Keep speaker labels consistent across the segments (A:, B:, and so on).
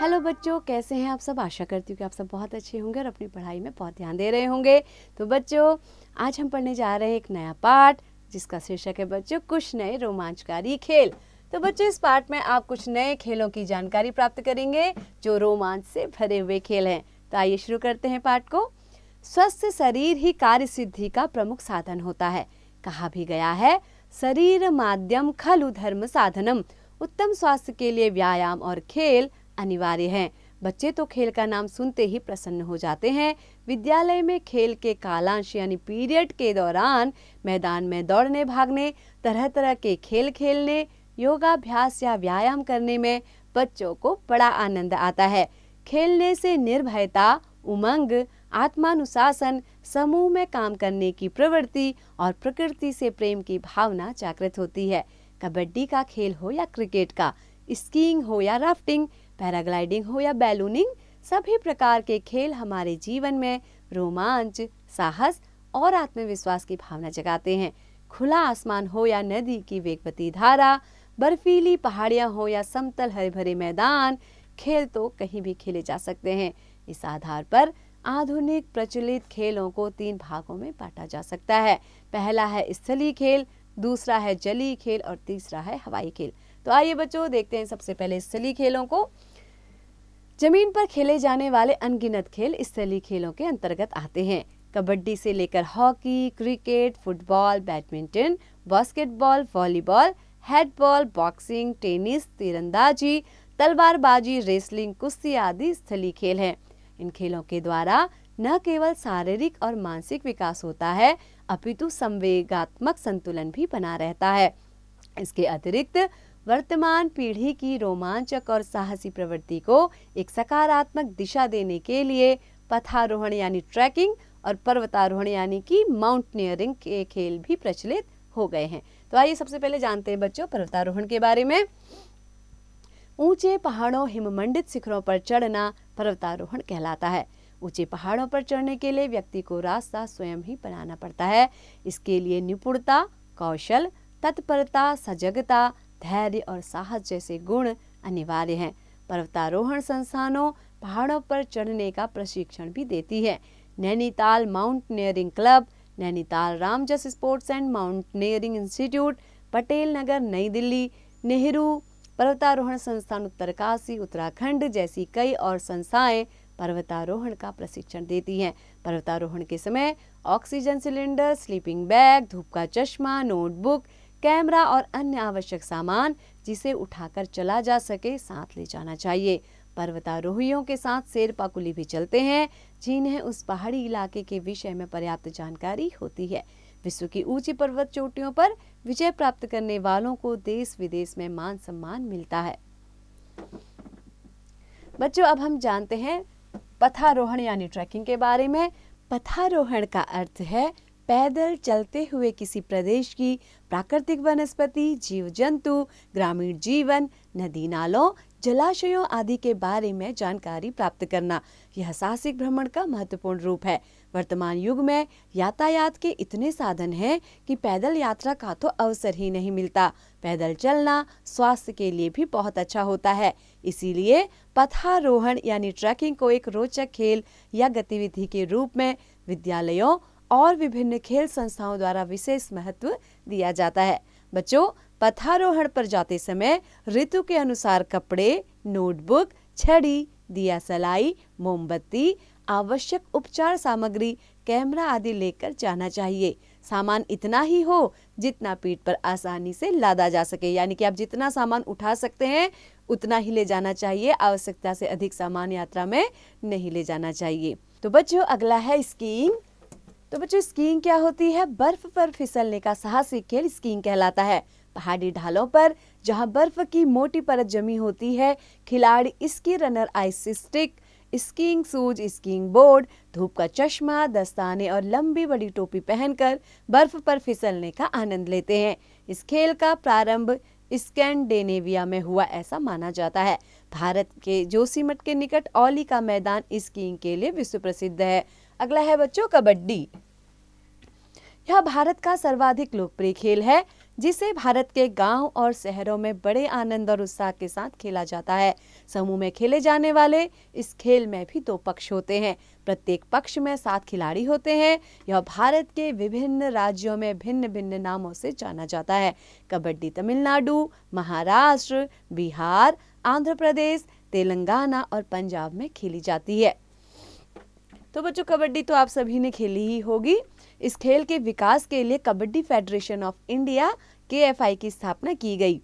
A: Hello बच्चों, कैसे हैं आप सब। आशा करती हूँ कि आप सब बहुत अच्छे होंगे और अपनी पढ़ाई में बहुत ध्यान दे रहे होंगे। तो बच्चों, आज हम पढ़ने जा रहे हैं एक नया पाठ जिसका शीर्षक है बच्चों कुछ नए रोमांचकारी खेल। तो बच्चों, इस पाठ में आप कुछ नए खेलों की जानकारी प्राप्त करेंगे जो रोमांच से भरे हुए खेल हैं। तो आइए शुरू करते हैं पाठ को। स्वस्थ शरीर ही कार्य सिद्धि का प्रमुख साधन होता है। कहा भी गया है, शरीर माध्यम खलु धर्म साधनम। उत्तम स्वास्थ्य के लिए व्यायाम और खेल अनिवार्य है। बच्चे तो खेल का नाम सुनते ही प्रसन्न हो जाते हैं। विद्यालय में खेल के कालांश यानी पीरियड के दौरान मैदान में दौड़ने भागने, तरह तरह के खेल खेलने, योगाभ्यास या व्यायाम करने में बच्चों को बड़ा आनंद आता है। खेलने से निर्भयता, उमंग, आत्मानुशासन, समूह में काम करने की प्रवृत्ति और प्रकृति से प्रेम की भावना जागृत होती है। कबड्डी का खेल हो या क्रिकेट का, स्कीइंग हो या राफ्टिंग, पैराग्लाइडिंग हो या बैलूनिंग, सभी प्रकार के खेल हमारे जीवन में रोमांच, साहस और आत्मविश्वास की भावना जगाते हैं। खुला आसमान हो या नदी की वेगवती धारा, बर्फीली पहाड़ियां हो या समतल हरे भरे मैदान, खेल तो कहीं भी खेले जा सकते हैं। इस आधार पर आधुनिक प्रचलित खेलों को 3 भागों में बांटा जा सकता है। पहला है स्थलीय खेल, दूसरा है जलीय खेल और तीसरा है हवाई खेल। तो आइए बच्चों, देखते हैं सबसे पहले स्थलीय खेलों को। जमीन पर खेले जाने वाले अनगिनत खेल स्थलीय खेलों के अंतर्गत आते हैं। कबड्डी से लेकर hockey, cricket, football, badminton, basketball, volleyball, headball, boxing, tennis, तीरंदाजी, तलवारबाजी, रेसलिंग, कुश्ती आदि स्थलीय खेल हैं। इन खेलों के द्वारा न केवल शारीरिक और मानसिक विकास होता है, अपितु संवेगात्मक संतुलन भी बना रहता है। इसके अतिरिक्त वर्तमान पीढ़ी की रोमांचक और साहसी प्रवृत्ति को एक सकारात्मक दिशा देने के लिए पथारोहण यानी ट्रैकिंग और पर्वतारोहण यानी कि माउंटेनियरिंग के खेल भी प्रचलित हो गए हैं। तो आइए सबसे पहले जानते हैं बच्चों पर्वतारोहण के बारे में। ऊंचे पहाड़ों, हिममंडित शिखरों पर चढ़ना पर्वतारोहण कहलाता है। ऊंचे पहाड़ों पर चढ़ने के लिए व्यक्ति को रास्ता स्वयं ही बनाना पड़ता है। इसके लिए निपुणता, कौशल, तत्परता, सजगता, धैर्य और साहस जैसे गुण अनिवार्य हैं। पर्वतारोहण संस्थानों पहाड़ों पर चढ़ने का प्रशिक्षण भी देती है। Nainital mountaineering club, Nainital Ramjas sports and mountaineering institute, Patel Nagar New Delhi, Nehru पर्वतारोहण संस्थान उत्तरकाशी उत्तराखंड जैसी कई और संस्थाएं पर्वतारोहण का प्रशिक्षण देती हैं। पर्वतारोहण के समय ऑक्सीजन सिलेंडर, स्लीपिंग बैग, धूप का चश्मा, नोटबुक, कैमरा और अन्य आवश्यक सामान जिसे उठाकर चला जा सके साथ ले जाना चाहिए। पर्वतारोहियों के साथ शेरपा कुली भी चलते हैं जिन्हें उस पहाड़ी इलाके के विषय में पर्याप्त जानकारी होती है। विश्व की ऊंची पर्वत चोटियों पर विजय प्राप्त करने वालों को देश विदेश में मान सम्मान मिलता है। बच्चों, अब हम जानते हैं पथारोहण यानी ट्रैकिंग के बारे में। पथारोहण का अर्थ है पैदल चलते हुए किसी प्रदेश की प्राकृतिक वनस्पति, जीव जंतु, ग्रामीण जीवन, नदी नालों, जलाशयों आदि के बारे में जानकारी प्राप्त करना। यह साहसिक भ्रमण का महत्वपूर्ण रूप है। वर्तमान युग में यातायात के इतने साधन हैं कि पैदल यात्रा का तो अवसर ही नहीं मिलता। पैदल चलना स्वास्थ्य के लिए भी बहुत अच्छा होता है। इसीलिए पथारोहण यानी ट्रैकिंग को एक रोचक खेल या गतिविधि के रूप में विद्यालयों और विभिन्न खेल संस्थाओं द्वारा विशेष महत्व दिया जाता है। बच्चों, पथारोहण पर जाते समय ऋतु के अनुसार कपड़े, नोटबुक, छड़ी, दिया सलाई, मोमबत्ती, आवश्यक उपचार सामग्री, कैमरा आदि लेकर जाना चाहिए। सामान इतना ही हो जितना पीठ पर आसानी से लादा जा सके, यानी कि आप जितना सामान उठा सकते हैं उतना ही ले जाना चाहिए। आवश्यकता से अधिक सामान यात्रा में नहीं ले जाना चाहिए। तो बच्चों, अगला है स्कीइंग। तो बच्चों, स्कीइंग क्या होती है? बर्फ पर फिसलने का साहसिक खेल स्कीइंग कहलाता है। पहाड़ी ढालों पर जहां बर्फ की मोटी परत जमी होती है, खिलाड़ी ski runner, ice stick, skiing shoes, skiing board, धूप का चश्मा, दस्ताने और लंबी बड़ी टोपी पहनकर बर्फ पर फिसलने का आनंद लेते हैं। इस खेल का प्रारंभ स्कैंडिनेविया में हुआ ऐसा माना जाता है। भारत के जोशीमठ के निकट औली का मैदान स्कीइंग के लिए विश्व प्रसिद्ध है। अगला है बच्चों कबड्डी। यह भारत का सर्वाधिक लोकप्रिय खेल है। जिसे भारत के गांव और शहरों में बड़े आनंद और उत्साह के साथ खेला जाता है। समूह में खेले जाने वाले इस खेल में भी 2 पक्ष होते हैं। प्रत्येक पक्ष में 7 खिलाड़ी होते हैं। यह भारत के विभिन्न राज्यों में भिन्न भिन्न नामों से जाना जाता है। कबड्डी तमिलनाडु, महाराष्ट्र, बिहार, आंध्र प्रदेश, तेलंगाना और पंजाब में खेली जाती है। तो बच्चों, कबड्डी तो आप सभी ने खेली ही होगी। इस खेल के विकास के लिए kabaddi federation of India KFI की स्थापना की गई।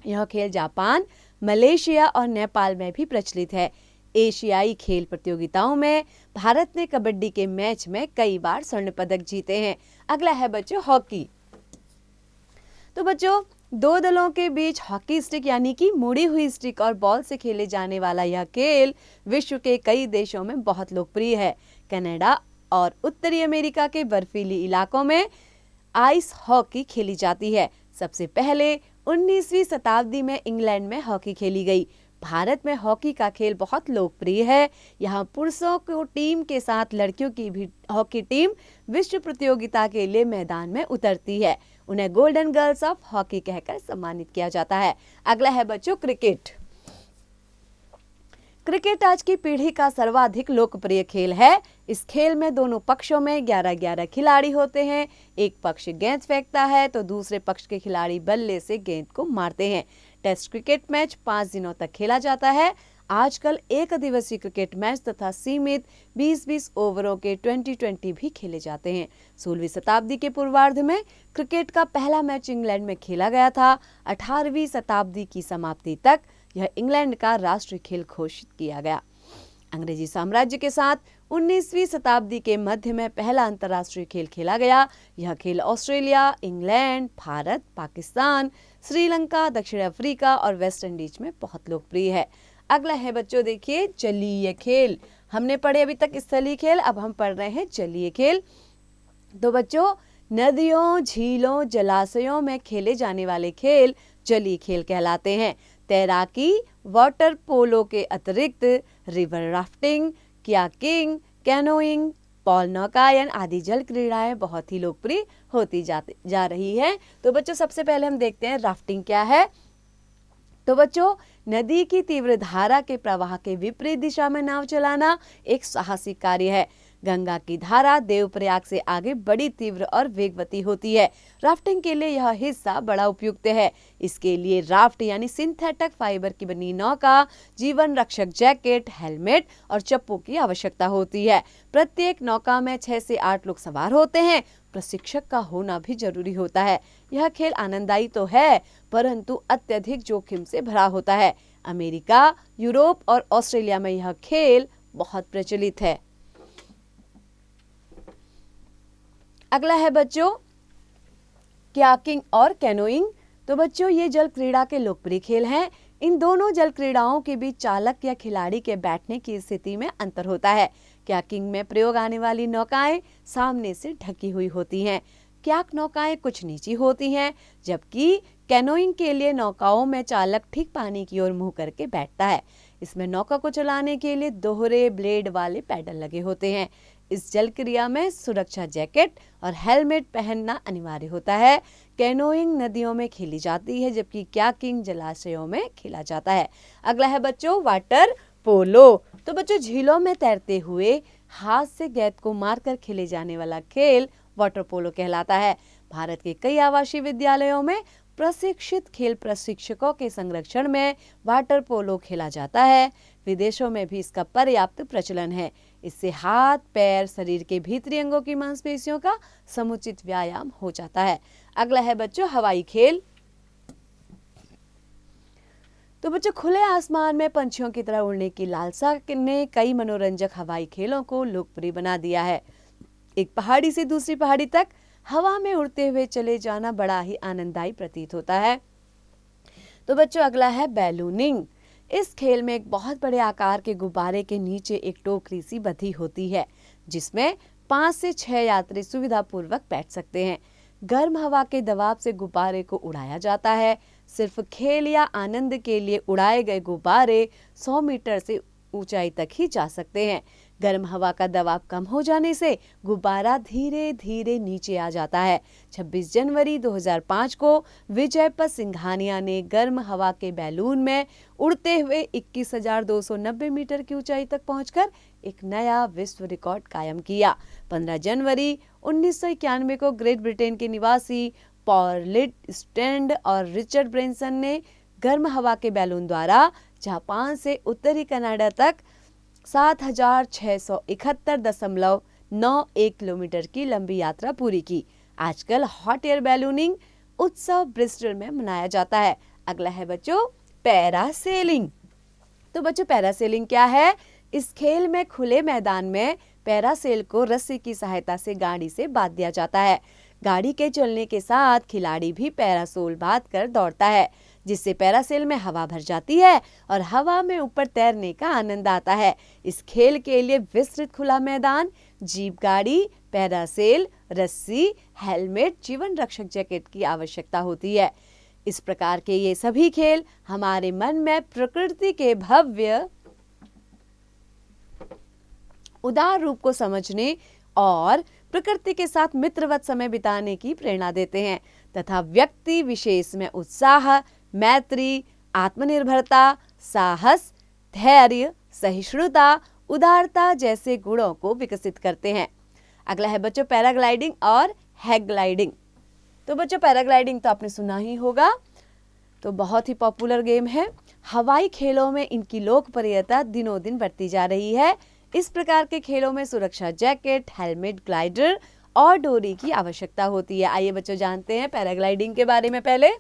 A: यह खेल जापान, मलेशिया और नेपाल में भी प्रचलित है। एशियाई खेल प्रतियोगिताओं में भारत ने कबड्डी के मैच में कई बार स्वर्ण पदक जीते हैं। अगला है बच्चों हॉकी। तो बच्चों, 2 दलों के बीच हॉकी स्टिक यानी कि मुड़ी हुई स्टिक और बॉल से खेले जाने वाला यह खेल विश्व के कई देशों में बहुत लोकप्रिय है। कनाडा और उत्तरी अमेरिका के बर्फीली इलाकों में आइस हॉकी खेली जाती है। सबसे पहले 19वीं शताब्दी में इंग्लैंड में हॉकी खेली गई। भारत में हॉकी का खेल बहुत लोकप्रिय है। यहाँ पुरुषों को टीम के साथ लड़कियों की भी हॉकी टीम विश्व प्रतियोगिता के लिए मैदान में उतरती है। उन्हें गोल्डन गर्ल्स ऑफ हॉकी कहकर सम्मानित किया जाता है। अगला है बच्चों क्रिकेट। क्रिकेट आज की पीढ़ी का सर्वाधिक लोकप्रिय खेल है। इस खेल में दोनों पक्षों में 11-11 खिलाड़ी होते हैं। एक पक्ष गेंद फेंकता है तो दूसरे पक्ष के खिलाड़ी बल्ले से गेंद को मारते हैं। टेस्ट क्रिकेट मैच 5 दिनों तक खेला जाता है। आजकल एक दिवसीय क्रिकेट मैच तथा सीमित 20-20 ओवरों के 20-20 भी खेले जाते हैं। 16वीं शताब्दी के पूर्वार्ध में क्रिकेट का पहला मैच इंग्लैंड में खेला गया था। 18वीं शताब्दी की समाप्ति तक यह इंग्लैंड का राष्ट्रीय खेल घोषित किया गया। अंग्रेजी साम्राज्य के साथ 19वीं शताब्दी के मध्य में पहला अंतर्राष्ट्रीय खेल खेला गया। यह खेल ऑस्ट्रेलिया, इंग्लैंड, भारत, पाकिस्तान, श्रीलंका, दक्षिण अफ्रीका और वेस्ट इंडीज में बहुत लोकप्रिय है। अगला है बच्चों देखिए जलीय खेल। हमने पढ़े अभी तक स्थलीय खेल, अब हम पढ़ रहे हैं जलीय खेल। तो बच्चों, नदियों, झीलों, जलाशयों में खेले जाने वाले खेल जलीय खेल कहलाते हैं। तैराकी, वाटर पोलो के अतिरिक्त river rafting, kayaking, canoeing, Paul नौकायन आदि जल क्रीड़ाएं बहुत ही लोकप्रिय होती जा रही है। तो बच्चों, सबसे पहले हम देखते हैं राफ्टिंग क्या है। तो बच्चों, नदी की तीव्र धारा के प्रवाह के विपरीत दिशा में नाव चलाना एक साहसिक कार्य है। गंगा की धारा देवप्रयाग से आगे बड़ी तीव्र और वेगवती होती है। राफ्टिंग के लिए यह हिस्सा बड़ा उपयुक्त है। इसके लिए राफ्ट यानी सिंथेटिक फाइबर की बनी नौका, जीवन रक्षक जैकेट, हेलमेट और चप्पू की आवश्यकता होती है। प्रत्येक नौका में 6 से 8 लोग सवार होते हैं। प्रशिक्षक का होना भी जरूरी होता है। यह खेल आनंददायी तो है, परंतु अत्यधिक जोखिम से भरा होता है। अमेरिका, यूरोप और ऑस्ट्रेलिया में यह खेल बहुत प्रचलित है। अगला है बच्चों कयाकिंग और कैनोइंग। तो बच्चों, ये जल क्रीड़ा के लोकप्रिय खेल हैं। इन दोनों जल क्रीड़ाओं के बीच चालक या खिलाड़ी के बैठने की स्थिति में अंतर होता है। कयाकिंग में प्रयोग आने वाली नौकाएं सामने से ढकी हुई होती हैं। कयाक नौकाएं कुछ नीची होती हैं, जबकि कैनोइंग के लिए नौकाओं में चालक ठीक पानी की ओर मुंह करके बैठता है। इसमें नौका को चलाने के लिए दोहरे ब्लेड वाले पैडल लगे होते हैं। इस जल क्रिया में सुरक्षा जैकेट और हेलमेट पहनना अनिवार्य होता है। कैनोइंग नदियों में खेली जाती है, जबकि कयाकिंग जलाशयों में खेला जाता है। अगला है बच्चों वाटर पोलो। तो बच्चों, झीलों में तैरते हुए हाथ से गेंद को मारकर खेले जाने वाला खेल वाटर पोलो कहलाता है। भारत के कई आवासीय विद्यालयों में प्रशिक्षित खेल प्रशिक्षकों के संरक्षण में वाटर पोलो खेला जाता है। विदेशों में भी इसका पर्याप्त प्रचलन है। इससे हाथ, पैर, शरीर के भीतरी अंगों की मांसपेशियों का समुचित व्यायाम हो जाता है। अगला है बच्चों हवाई खेल। तो बच्चों, खुले आसमान में पंछियों की तरह उड़ने की लालसा ने कई मनोरंजक हवाई खेलों को लोकप्रिय बना दिया है। एक पहाड़ी से दूसरी पहाड़ी तक हवा में उड़ते हुए चले जाना बड़ा ही आनंददायी प्रतीत होता है। तो बच्चों, अगला है बैलूनिंग। इस खेल में एक बहुत बड़े आकार के गुब्बारे के नीचे एक टोकरी सी बंधी होती है, जिसमें 5 से 6 यात्री सुविधापूर्वक बैठ सकते हैं। गर्म हवा के दबाव से गुब्बारे को उड़ाया जाता है। सिर्फ खेल या आनंद के लिए उड़ाए गए गुब्बारे 100 मीटर से ऊंचाई तक ही जा सकते हैं। गर्म हवा का दबाव कम हो जाने से गुब्बारा धीरे धीरे नीचे आ जाता है। 26 जनवरी 2005 को विजयपत सिंघानिया ने गर्म हवा के बैलून में उड़ते हुए 21,290 मीटर की ऊंचाई तक पहुंचकर एक नया विश्व रिकॉर्ड कायम किया। 15 जनवरी 1991 को ग्रेट ब्रिटेन के निवासी पॉल लिडस्टैंड और रिचर्ड ब्रेंसन ने गर्म हवा के बैलून द्वारा जापान से उत्तरी कनाडा तक 7,671.91 किलोमीटर की लंबी यात्रा पूरी की। आजकल हॉट एयर बैलूनिंग उत्सव ब्रिस्टल में मनाया जाता है। अगला है बच्चों पैरासेलिंग। तो बच्चों पैरासेलिंग क्या है? इस खेल में खुले मैदान में पैरासेल को रस्सी की सहायता से गाड़ी से बांध दिया जाता है। गाड़ी के चलने के साथ खिलाड़ी भी पैरासोल बांध कर दौड़ता है, जिससे पैरासेल में हवा भर जाती है और हवा में ऊपर तैरने का आनंद आता है। इस खेल के लिए विस्तृत खुला मैदान, जीप गाड़ी, पैरासेल, रस्सी, हेलमेट, जीवन रक्षक जैकेट की आवश्यकता होती है। इस प्रकार के ये सभी खेल हमारे मन में प्रकृति के भव्य उदार रूप को समझने और प्रकृति के साथ मित्रवत समय बिताने की प्रेरणा देते हैं तथा व्यक्ति विशेष में उत्साह, मैत्री, आत्मनिर्भरता, साहस, धैर्य, सहिष्णुता, उदारता जैसे गुणों को विकसित करते हैं। अगला है बच्चों पैराग्लाइडिंग और हैंग ग्लाइडिंग। तो बच्चों पैराग्लाइडिंग तो आपने सुना ही होगा, तो बहुत ही पॉपुलर गेम है। हवाई खेलों में इनकी लोकप्रियता दिनों दिन बढ़ती जा रही है। इस प्रकार के खेलों में सुरक्षा जैकेट, हेलमेट, ग्लाइडर और डोरी की आवश्यकता होती है। आइए बच्चों जानते हैं पैराग्लाइडिंग के बारे में। पहले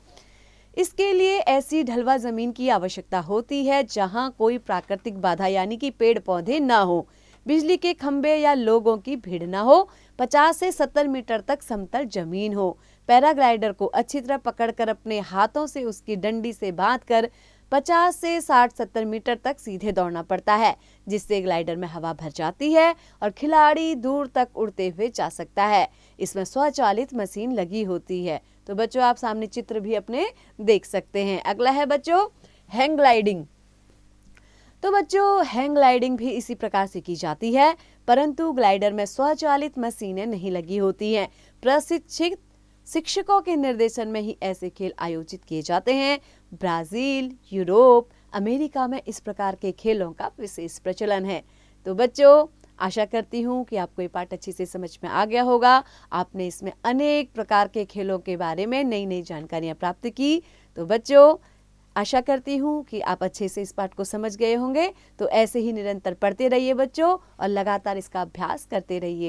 A: इसके लिए ऐसी ढलवा जमीन की आवश्यकता होती है जहां कोई प्राकृतिक बाधा यानी कि पेड़ पौधे ना हो, बिजली के खंभे या लोगों की भीड़ ना हो, 50 से 70 मीटर तक समतल जमीन हो। पैराग्लाइडर को अच्छी तरह पकड़कर अपने हाथों से उसकी डंडी से बांधकर 50 से 60-70 मीटर तक सीधे दौड़ना पड़ता है, जिससे ग्लाइडर में हवा भर जाती है और खिलाड़ी दूर तक उड़ते हुए जा सकता है। इसमें स्वचालित मशीन लगी होती है। तो बच्चों आप सामने चित्र भी अपने देख सकते हैं। अगला है बच्चों हैंग ग्लाइडिंग। तो बच्चों हैंग ग्लाइडिंग भी इसी प्रकार से की जाती है, परंतु ग्लाइडर में स्वचालित मशीनें नहीं लगी होती हैं। प्रशिक्षित शिक्षकों के निर्देशन में ही ऐसे खेल आयोजित किए जाते हैं। ब्राजील, यूरोप, अमेरिका में इस प्रकार के खेलों का विशेष प्रचलन है। तो बच्चों आशा करती हूँ कि आपको ये पाठ अच्छी से समझ में आ गया होगा। आपने इसमें अनेक प्रकार के खेलों के बारे में नई नई जानकारियाँ प्राप्त की। तो बच्चों आशा करती हूँ कि आप अच्छे से इस पाठ को समझ गए होंगे। तो ऐसे ही निरंतर पढ़ते रहिए बच्चों और लगातार इसका अभ्यास करते रहिए।